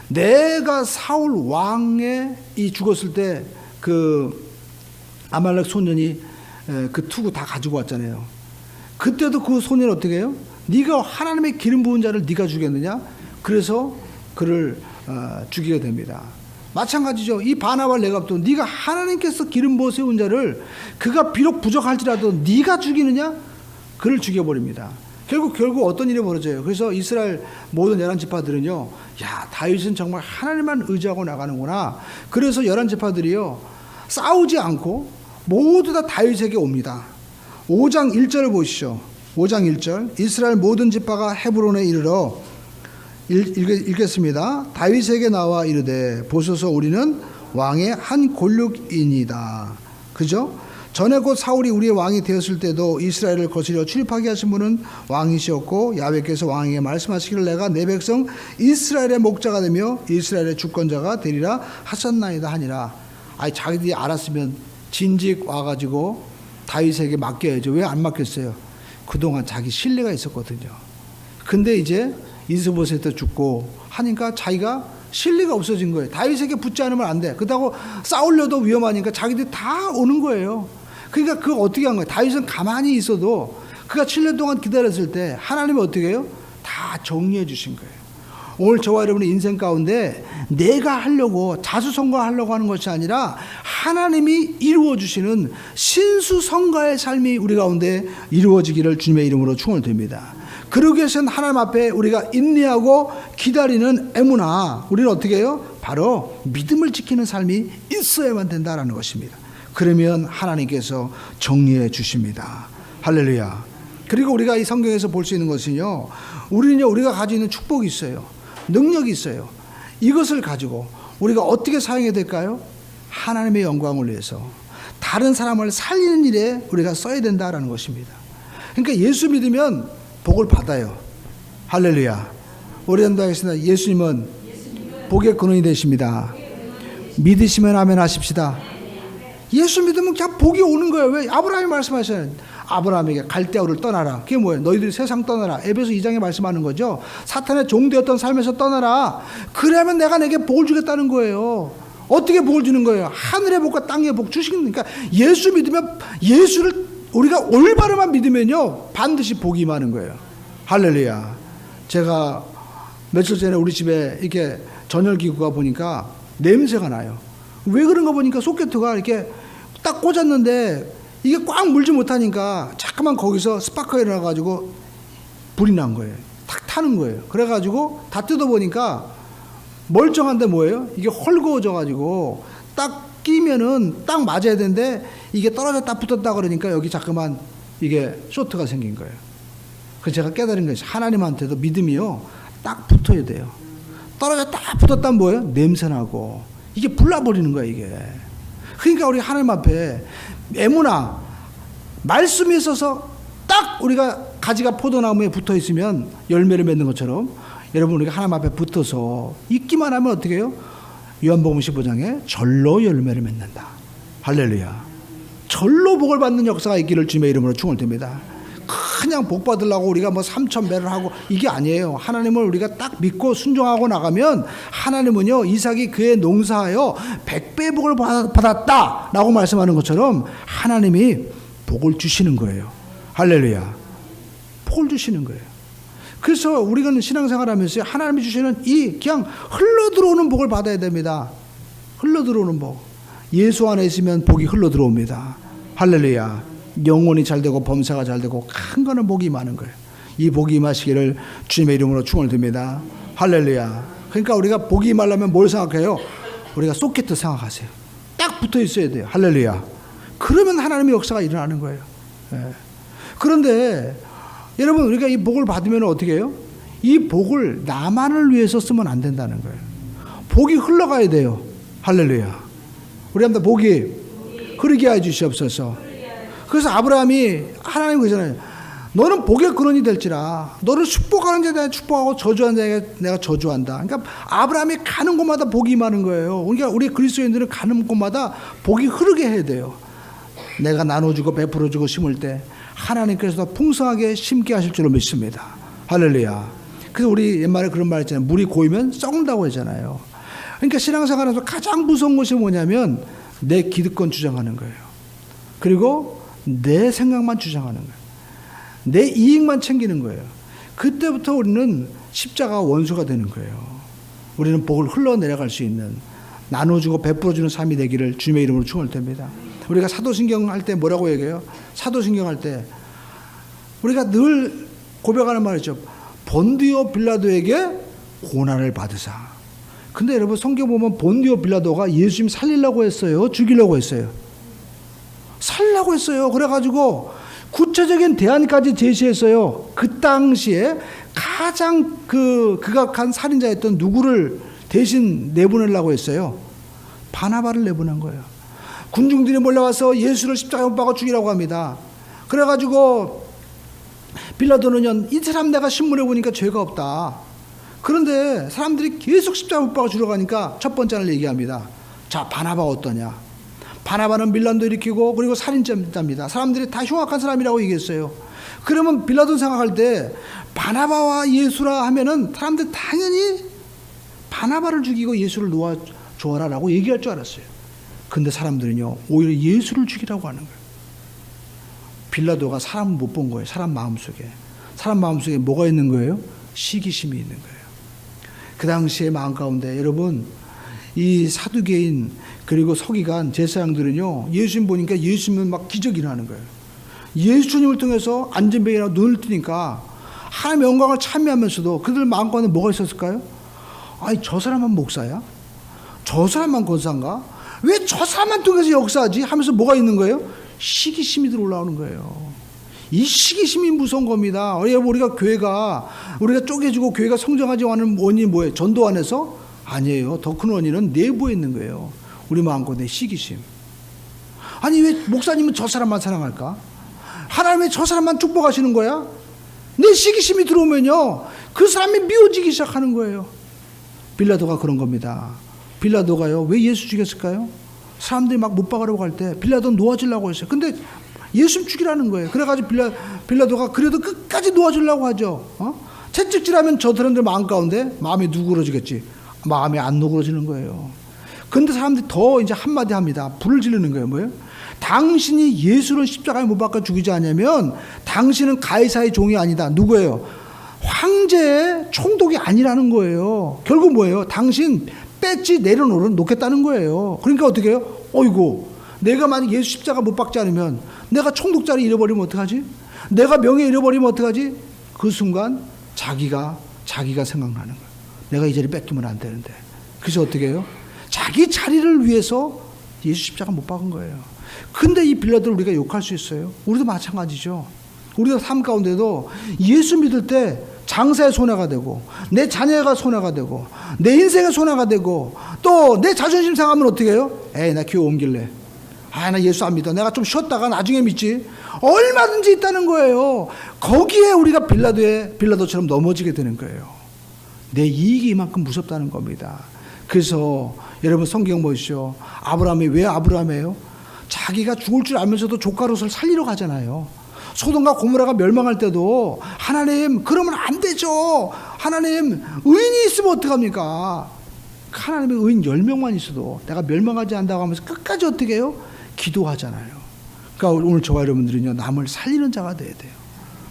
내가 사울 왕의 이 죽었을 때 그 아말렉 소년이 그 투구 다 가지고 왔잖아요. 그때도 그 소년이 어떻게 해요? 네가 하나님의 기름 부은 자를 네가 죽였느냐? 그래서 그를 죽이게 됩니다. 마찬가지죠. 이 바나와 레갑도 네가 하나님께서 기름 부어 세운 자를 그가 비록 부족할지라도 네가 죽이느냐? 그를 죽여버립니다. 결국 어떤 일이 벌어져요? 그래서 이스라엘 모든 11지파들은요, 야, 다윗은 정말 하나님만 의지하고 나가는구나. 그래서 11지파들이요, 싸우지 않고 모두 다 다윗에게 옵니다. 5장 1절을 보시죠. 5장 1절. 이스라엘 모든 지파가 헤브론에 이르러 읽겠습니다. 다윗에게 나와 이르되 보소서 우리는 왕의 한 골육이니이다. 그죠? 전에 곧 사울이 우리의 왕이 되었을 때도 이스라엘을 거스려 출입하게 하신 분은 왕이시었고 야훼께서 왕에게 말씀하시기를 내가 내 백성 이스라엘의 목자가 되며 이스라엘의 주권자가 되리라 하셨나이다 하니라. 아니 자기들이 알았으면 진직 와가지고 다윗에게 맡겨야죠. 왜 안 맡겼어요? 그동안 자기 신뢰가 있었거든요. 근데 이제 이스보셋도 죽고 하니까 자기가 신뢰가 없어진 거예요. 다윗에게 붙지 않으면 안 돼. 그렇다고 싸우려도 위험하니까 자기들이 다 오는 거예요. 그러니까 그거 어떻게 한 거예요? 다윗은 가만히 있어도 그가 7년 동안 기다렸을 때 하나님이 어떻게 해요? 다 정리해 주신 거예요. 오늘 저와 여러분의 인생 가운데 내가 하려고 자수성가하려고 하는 것이 아니라 하나님이 이루어 주시는 신수성가의 삶이 우리 가운데 이루어지기를 주님의 이름으로 축원드립니다. 그러기 위해서는 하나님 앞에 우리가 인내하고 기다리는 에무나, 우리는 어떻게 해요? 바로 믿음을 지키는 삶이 있어야만 된다라는 것입니다. 그러면 하나님께서 정리해 주십니다. 할렐루야. 그리고 우리가 이 성경에서 볼 수 있는 것은요, 우리는요, 우리가 가지고 있는 축복이 있어요. 능력이 있어요. 이것을 가지고 우리가 어떻게 사용해야 될까요? 하나님의 영광을 위해서 다른 사람을 살리는 일에 우리가 써야 된다라는 것입니다. 그러니까 예수 믿으면 복을 받아요. 할렐루야. 우리 한다하겠습니다. 예수님은 복의 근원이 되십니다. 믿으시면 아멘 하십시다. 예수 믿으면 그냥 복이 오는 거예요. 왜? 아브라함이 말씀하셨어요. 아브라함에게 갈대아우를 떠나라. 그게 뭐예요? 너희들이 세상 떠나라. 에베소 2장에 말씀하는 거죠. 사탄의 종되었던 삶에서 떠나라. 그러면 내가 내게 복을 주겠다는 거예요. 어떻게 복을 주는 거예요? 하늘의 복과 땅의 복 주시는. 그러니까 예수 믿으면, 예수를 우리가 올바르만 믿으면요 반드시 복이 임하는 거예요. 할렐루야. 제가 며칠 전에 우리 집에 이렇게 전열기구가 보니까 냄새가 나요. 왜 그런가 보니까 소켓가 이렇게 딱 꽂았는데 이게 꽉 물지 못하니까 자꾸만 거기서 스파크가 일어나가지고 불이 난 거예요. 탁 타는 거예요. 그래가지고 다 뜯어보니까 멀쩡한데 뭐예요? 이게 헐거워져가지고 딱 끼면은 딱 맞아야 되는데 이게 떨어졌다 붙었다 그러니까 여기 자꾸만 이게 쇼트가 생긴 거예요. 그래서 제가 깨달은 것이 하나님한테도 믿음이요 딱 붙어야 돼요. 떨어졌다 붙었다 뭐예요? 냄새나고 이게 불나버리는 거야 이게. 그러니까 우리 하나님 앞에 에무나, 말씀이 있어서 딱 우리가 가지가 포도나무에 붙어 있으면 열매를 맺는 것처럼 여러분 우리가 하나님 앞에 붙어서 있기만 하면 어떻게 해요? 요한복음 15장에 절로 열매를 맺는다. 할렐루야. 절로 복을 받는 역사가 있기를 주님의 이름으로 축원드립니다. 그냥 복 받으려고 우리가 뭐 3,000배를 하고 이게 아니에요. 하나님을 우리가 딱 믿고 순종하고 나가면 하나님은요, 이삭이 그의 농사하여 100배 복을 받았다라고 말씀하는 것처럼 하나님이 복을 주시는 거예요. 할렐루야. 복을 주시는 거예요. 그래서 우리가 신앙생활하면서 하나님이 주시는 이 그냥 흘러 들어오는 복을 받아야 됩니다. 흘러 들어오는 복. 예수 안에 있으면 복이 흘러 들어옵니다. 할렐루야. 영혼이 잘 되고 범사가 잘 되고 큰 거는 복이 많은 거예요. 이 복이 임하시기를 주님의 이름으로 축원을 드립니다. 할렐루야. 그러니까 우리가 복이 임하려면 뭘 생각해요? 우리가 소켓 생각하세요. 딱 붙어 있어야 돼요. 할렐루야. 그러면 하나님의 역사가 일어나는 거예요. 예. 그런데 여러분 우리가 이 복을 받으면 어떻게 해요? 이 복을 나만을 위해서 쓰면 안 된다는 거예요. 복이 흘러가야 돼요. 할렐루야. 우리 한번 복이 흐르게 해 주시옵소서. 그래서 아브라함이 하나님 그러잖아요. 너는 복의 근원이 될지라. 너를 축복하는 자에 내가 축복하고 저주하는 자에 내가 저주한다. 그러니까 아브라함이 가는 곳마다 복이 임하는 거예요. 그러니까 우리 그리스도인들은 가는 곳마다 복이 흐르게 해야 돼요. 내가 나눠주고 베풀어주고 심을 때 하나님께서 풍성하게 심게 하실 줄로 믿습니다. 할렐루야. 그래서 우리 옛말에 그런 말 있잖아요. 물이 고이면 썩는다고 하잖아요. 그러니까 신앙생활에서 가장 무서운 것이 뭐냐면 내 기득권 주장하는 거예요. 그리고 내 생각만 주장하는 거예요. 내 이익만 챙기는 거예요. 그때부터 우리는 십자가 원수가 되는 거예요. 우리는 복을 흘러내려갈 수 있는 나눠주고 베풀어주는 삶이 되기를 주님의 이름으로 축원을 드립니다. 우리가 사도신경 할 때 뭐라고 얘기해요? 사도신경 할 때 우리가 늘 고백하는 말이죠. 본디오 빌라도에게 고난을 받으사. 근데 여러분 성경 보면 본디오 빌라도가 예수님 살리려고 했어요? 죽이려고 했어요? 살려고 했어요. 그래가지고 구체적인 대안까지 제시했어요. 그 당시에 가장 극악한 살인자였던 누구를 대신 내보내려고 했어요? 바나바를 내보낸 거예요. 군중들이 몰려와서 예수를 십자가에 못 박아 죽이라고 합니다. 그래가지고 빌라도는요, 이 사람 내가 신문해 보니까 죄가 없다. 그런데 사람들이 계속 십자가에 못 박아 죽으러 가니까 첫 번째 날 얘기합니다. 자, 바나바가 어떠냐? 바나바는 밀란도 일으키고 그리고 살인자입니다. 사람들이 다 흉악한 사람이라고 얘기했어요. 그러면 빌라도 생각할 때 바나바와 예수라 하면은 사람들 당연히 바나바를 죽이고 예수를 놓아줘라라고 얘기할 줄 알았어요. 근데 사람들은요 오히려 예수를 죽이라고 하는 거예요. 빌라도가 사람을 못 본 거예요. 사람 마음속에 뭐가 있는 거예요? 시기심이 있는 거예요. 그 당시의 마음 가운데 여러분 이 사두개인 그리고 서기관 제사장들은요 예수님 보니까 예수님은 막 기적이 일어나는 거예요. 예수님을 통해서 안전뱅이나 눈을 뜨니까 하나님의 영광을 참여하면서도 그들 마음 가운데 뭐가 있었을까요? 아니 저 사람만 목사야? 저 사람만 권사인가? 왜 저 사람만 통해서 역사하지? 하면서 뭐가 있는 거예요? 시기심이 들어올라오는 거예요. 이 시기심이 무서운 겁니다. 우리가 우리가 쪼개지고 교회가 성장하지 않은 원인이 뭐예요? 전도 안에서? 아니에요. 더 큰 원인은 내부에 있는 거예요. 우리 마음 가운데 시기심. 아니 왜 목사님은 저 사람만 사랑할까? 하나님 왜 저 사람만 축복하시는 거야? 내 시기심이 들어오면요 그 사람이 미워지기 시작하는 거예요. 빌라도가 그런 겁니다. 빌라도가요 왜 예수 죽였을까요? 사람들이 막 못 박으려고 할 때 빌라도는 놓아주려고 했어요. 근데 예수 죽이라는 거예요. 그래가지고 빌라도가 그래도 끝까지 놓아주려고 하죠. 채찍질하면 저 사람들 마음 가운데 마음이 누그러지겠지. 마음이 안 누그러지는 거예요. 근데 사람들이 더 이제 한마디 합니다. 불을 지르는 거예요. 뭐예요? 당신이 예수를 십자가에 못 박아 죽이지 않냐면 당신은 가이사의 종이 아니다. 누구예요? 황제의 총독이 아니라는 거예요. 결국 뭐예요? 당신 배지 내려놓겠다는 거예요. 그러니까 어떻게 해요? 어이구, 내가 만약 예수 십자가 못 박지 않으면 내가 총독 자리 잃어버리면 어떡하지? 내가 명예 잃어버리면 어떡하지? 그 순간 자기가 생각나는 거예요. 내가 이 자리 뺏기면 안 되는데. 그래서 어떻게 해요? 자기 자리를 위해서 예수 십자가 못 박은 거예요. 근데 이 빌라도를 우리가 욕할 수 있어요? 우리도 마찬가지죠. 우리도 삶 가운데도 예수 믿을 때 장사에 손해가 되고 내 자녀가 손해가 되고 내 인생에 손해가 되고 또 내 자존심 상하면 어떻게 해요? 에이 나 교회 옮길래. 나 예수 안 믿어. 내가 좀 쉬었다가 나중에 믿지. 얼마든지 있다는 거예요. 거기에 우리가 빌라도처럼 넘어지게 되는 거예요. 내 이익이 이만큼 무섭다는 겁니다. 그래서 여러분 성경 보시죠. 아브라함이 왜 아브라함이에요? 자기가 죽을 줄 알면서도 조카 롯을 살리러 가잖아요. 소돔과 고모라가 멸망할 때도 하나님 그러면 안 되죠. 하나님 의인이 있으면 어떡합니까? 하나님의 의인 10명만 있어도 내가 멸망하지 않는다고 하면서 끝까지 어떻게 해요? 기도하잖아요. 그러니까 오늘 저와 여러분들은요, 남을 살리는 자가 돼야 돼요.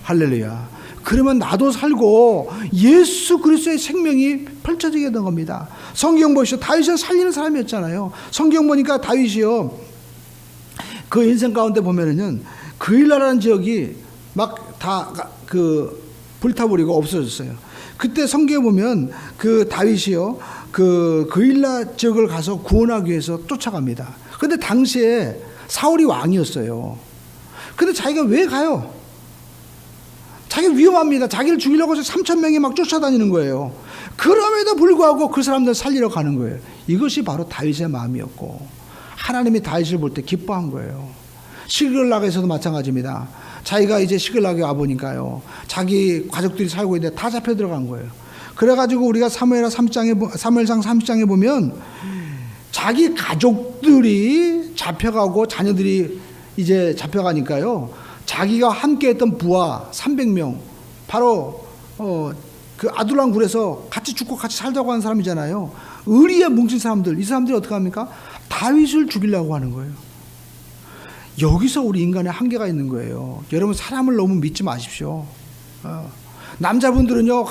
할렐루야. 그러면 나도 살고 예수 그리스도의 생명이 펼쳐지게 되는 겁니다. 성경 보시죠. 다윗은 살리는 사람이었잖아요. 성경 보니까 다윗이요, 그 인생 가운데 보면은요, 그일라라는 지역이 막 다 불타버리고 없어졌어요. 그때 성경에 보면 그 다윗이요, 그일라 지역을 가서 구원하기 위해서 쫓아갑니다. 근데 당시에 사울이 왕이었어요. 근데 자기가 왜 가요? 자기 위험합니다. 자기를 죽이려고 해서 3,000명이 막 쫓아다니는 거예요. 그럼에도 불구하고 그 사람들 살리러 가는 거예요. 이것이 바로 다윗의 마음이었고, 하나님이 다윗을 볼 때 기뻐한 거예요. 시글락에서도 마찬가지입니다. 자기가 이제 시글락에 와보니까요, 자기 가족들이 살고 있는데 다 잡혀 들어간 거예요. 그래가지고 우리가 사무엘상 30장에 보면 자기 가족들이 잡혀가고 자녀들이 이제 잡혀가니까요, 자기가 함께 했던 부하 300명, 바로 그 아둘람 굴에서 같이 죽고 같이 살자고 하는 사람이잖아요. 의리에 뭉친 사람들, 이 사람들이 어떻게 합니까? 다윗을 죽이려고 하는 거예요. 여기서 우리 인간의 한계가 있는 거예요. 여러분, 사람을 너무 믿지 마십시오. 남자분들은요,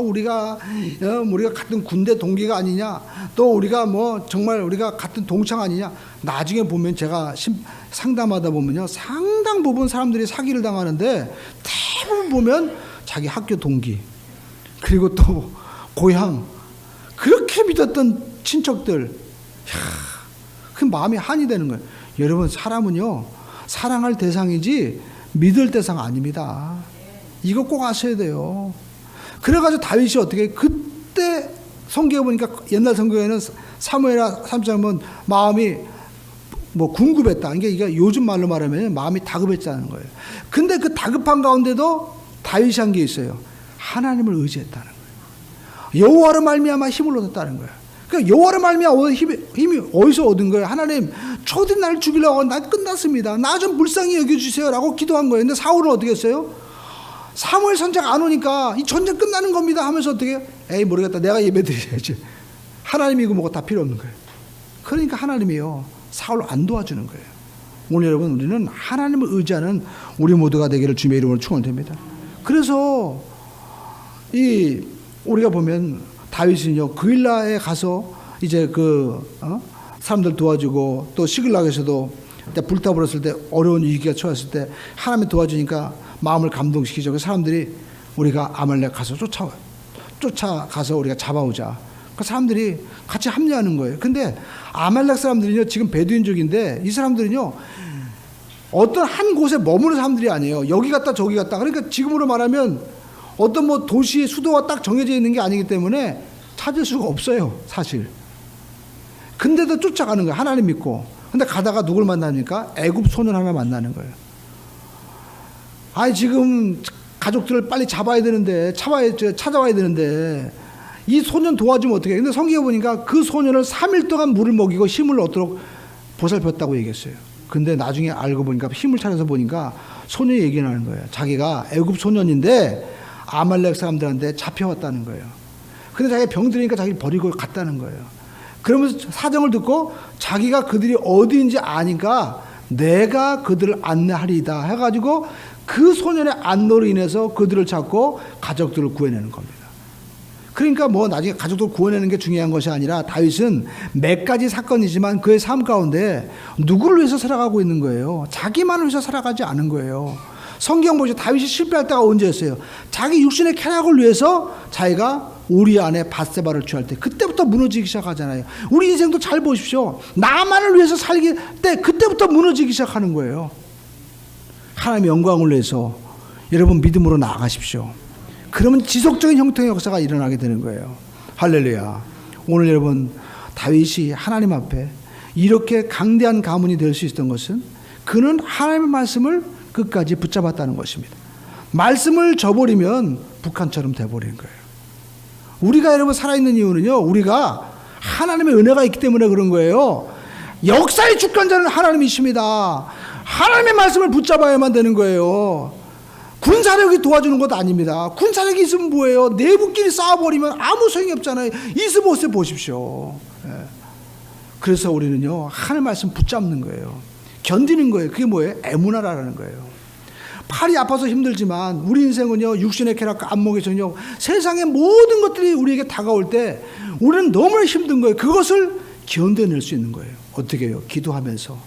우리가 같은 군대 동기가 아니냐, 또 우리가 정말 우리가 같은 동창 아니냐. 나중에 보면 제가 상담하다 보면요, 상당 부분 사람들이 사기를 당하는데 대부분 보면 자기 학교 동기, 그리고 또 고향, 그렇게 믿었던 친척들, 그 마음이 한이 되는 거예요. 여러분, 사람은요, 사랑할 대상이지 믿을 대상 아닙니다. 이거 꼭 아셔야 돼요. 그래가지고 다윗이 어떻게, 그때 성경에 보니까, 옛날 성경에는 사무엘하 3장은 마음이 궁급했다. 이게 요즘 말로 말하면 마음이 다급했다는 거예요. 근데 그 다급한 가운데도 다윗이 한 게 있어요. 하나님을 의지했다는 거예요. 여호와로 말미암아 힘을 얻었다는 거예요. 그러니까 여호와로 말미암아 힘이 어디서 얻은 거예요? 하나님, 저들이 나를 죽이려고 하고 난 끝났습니다. 나 좀 불쌍히 여겨주세요라고 기도한 거예요. 근데 사울은 어떻게 했어요? 사무엘 선자가 안 오니까 이 전쟁 끝나는 겁니다 하면서 어떻게 해요? 에이, 모르겠다. 내가 예배 드려야지. 하나님이고 뭐고 다 필요 없는 거예요. 그러니까 하나님이요, 사울을 안 도와주는 거예요. 오늘 여러분, 우리는 하나님을 의지하는 우리 모두가 되기를 주님의 이름으로 축원드립니다. 그래서 우리가 보면 다윗은요, 그일라에 가서 이제 사람들 도와주고, 또 시글락에서도 불타버렸을 때, 어려운 위기가 처했을 때 하나님이 도와주니까 마음을 감동시키죠. 그 사람들이 우리가 아말렉 가서 쫓아가서 우리가 잡아오자. 그 사람들이 같이 합류하는 거예요. 근데 아말렉 사람들은요, 지금 베두인족인데, 이 사람들은요, 어떤 한 곳에 머무는 사람들이 아니에요. 여기 갔다 저기 갔다. 그러니까 지금으로 말하면 어떤 도시의 수도가 딱 정해져 있는 게 아니기 때문에 찾을 수가 없어요, 사실. 근데도 쫓아가는 거예요, 하나님 믿고. 근데 가다가 누굴 만납니까? 애굽 소년 하나 만나는 거예요. 지금 가족들을 빨리 잡아야 되는데, 찾아와야 되는데, 이 소년 도와주면 어떻게 해요? 근데 성경에 보니까 그 소년을 3일 동안 물을 먹이고 힘을 얻도록 보살폈다고 얘기했어요. 근데 나중에 알고 보니까, 힘을 차려서 보니까 소년이 얘기하는 거예요. 자기가 애굽 소년인데 아말렉 사람들한테 잡혀왔다는 거예요. 근데 자기가 병들으니까 자기를 버리고 갔다는 거예요. 그러면서 사정을 듣고 자기가 그들이 어디인지 아니까 내가 그들을 안내하리이다 해가지고 그 소년의 안노로 인해서 그들을 찾고 가족들을 구해내는 겁니다. 그러니까 나중에 가족들 구해내는 게 중요한 것이 아니라, 다윗은 몇 가지 사건이지만 그의 삶 가운데 누구를 위해서 살아가고 있는 거예요? 자기만을 위해서 살아가지 않은 거예요. 성경 보시죠. 다윗이 실패할 때가 언제였어요? 자기 육신의 쾌락을 위해서 자기가 우리 안에 밧세바를 취할 때, 그때부터 무너지기 시작하잖아요. 우리 인생도 잘 보십시오. 나만을 위해서 살기 때 그때부터 무너지기 시작하는 거예요. 하나님의 영광을 위해서 여러분 믿음으로 나아가십시오. 그러면 지속적인 형통의 역사가 일어나게 되는 거예요. 할렐루야. 오늘 여러분, 다윗이 하나님 앞에 이렇게 강대한 가문이 될 수 있었던 것은 그는 하나님의 말씀을 끝까지 붙잡았다는 것입니다. 말씀을 저버리면 북한처럼 돼버리는 거예요. 우리가 여러분 살아있는 이유는요, 우리가 하나님의 은혜가 있기 때문에 그런 거예요. 역사의 주권자는 하나님이십니다. 하나님의 말씀을 붙잡아야만 되는 거예요. 군사력이 도와주는 것도 아닙니다. 군사력이 있으면 뭐예요? 내부끼리 싸워버리면 아무 소용이 없잖아요. 이스보세 보십시오. 그래서 우리는요, 하나님의 말씀 붙잡는 거예요. 견디는 거예요. 그게 뭐예요? 에무나라는 거예요. 팔이 아파서 힘들지만 우리 인생은요, 육신의 쾌락과 안목의 정욕, 세상의 모든 것들이 우리에게 다가올 때 우리는 너무나 힘든 거예요. 그것을 견뎌낼 수 있는 거예요. 어떻게 해요? 기도하면서,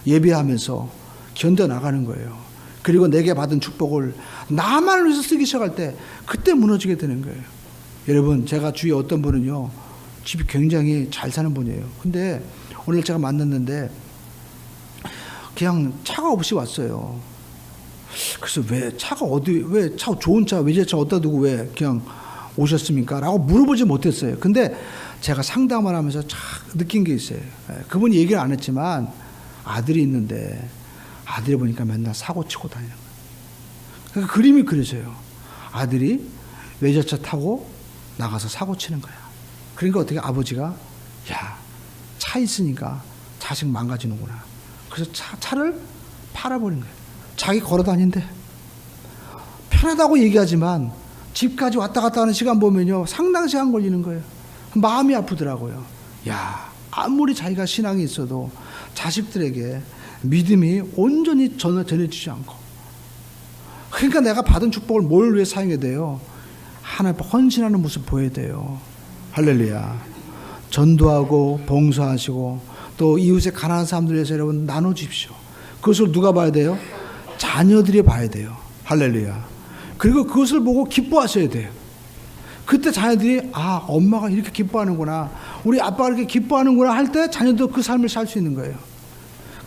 예배하면서 견뎌나가는 거예요. 그리고 내게 받은 축복을 나만을 위해서 쓰기 시작할 때 그때 무너지게 되는 거예요. 여러분, 제가 주위에 어떤 분은요, 집이 굉장히 잘 사는 분이에요. 근데 오늘 제가 만났는데 그냥 차가 없이 왔어요. 그래서 왜 차 좋은 차 외제차 어디다 두고 왜 그냥 오셨습니까? 라고 물어보지 못했어요. 근데 제가 상담을 하면서 참 느낀 게 있어요. 그분이 얘기를 안 했지만 아들이 있는데 아들이 보니까 맨날 사고 치고 다니는 거예요. 그러니까 그림이 그려져요. 아들이 외제차 타고 나가서 사고 치는 거야. 그러니까 어떻게 아버지가 차 있으니까 자식 망가지는구나. 그래서 차를 팔아버린 거예요. 자기 걸어 다닌대. 편하다고 얘기하지만 집까지 왔다 갔다 하는 시간 보면요, 상당 시간 걸리는 거예요. 마음이 아프더라고요. 아무리 자기가 신앙이 있어도 자식들에게 믿음이 온전히 전해지지 않고. 그러니까 내가 받은 축복을 뭘 위해 사용해야 돼요? 하나님 앞에 헌신하는 모습 보여야 돼요. 할렐루야. 전도하고 봉사하시고 또 이웃의 가난한 사람들 위해서 여러분 나눠주십시오. 그것을 누가 봐야 돼요? 자녀들이 봐야 돼요. 할렐루야. 그리고 그것을 보고 기뻐하셔야 돼요. 그때 자녀들이 엄마가 이렇게 기뻐하는구나, 우리 아빠가 이렇게 기뻐하는구나 할 때 자녀도 그 삶을 살 수 있는 거예요.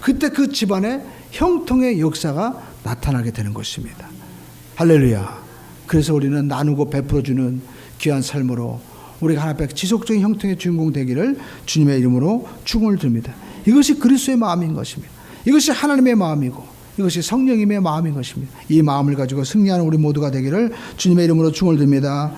그때 그 집안에 형통의 역사가 나타나게 되는 것입니다. 할렐루야. 그래서 우리는 나누고 베풀어주는 귀한 삶으로 우리가 하나님 앞에 지속적인 형통의 주인공 되기를 주님의 이름으로 축원을 드립니다. 이것이 그리스도의 마음인 것입니다. 이것이 하나님의 마음이고 이것이 성령님의 마음인 것입니다. 이 마음을 가지고 승리하는 우리 모두가 되기를 주님의 이름으로 축원을 드립니다.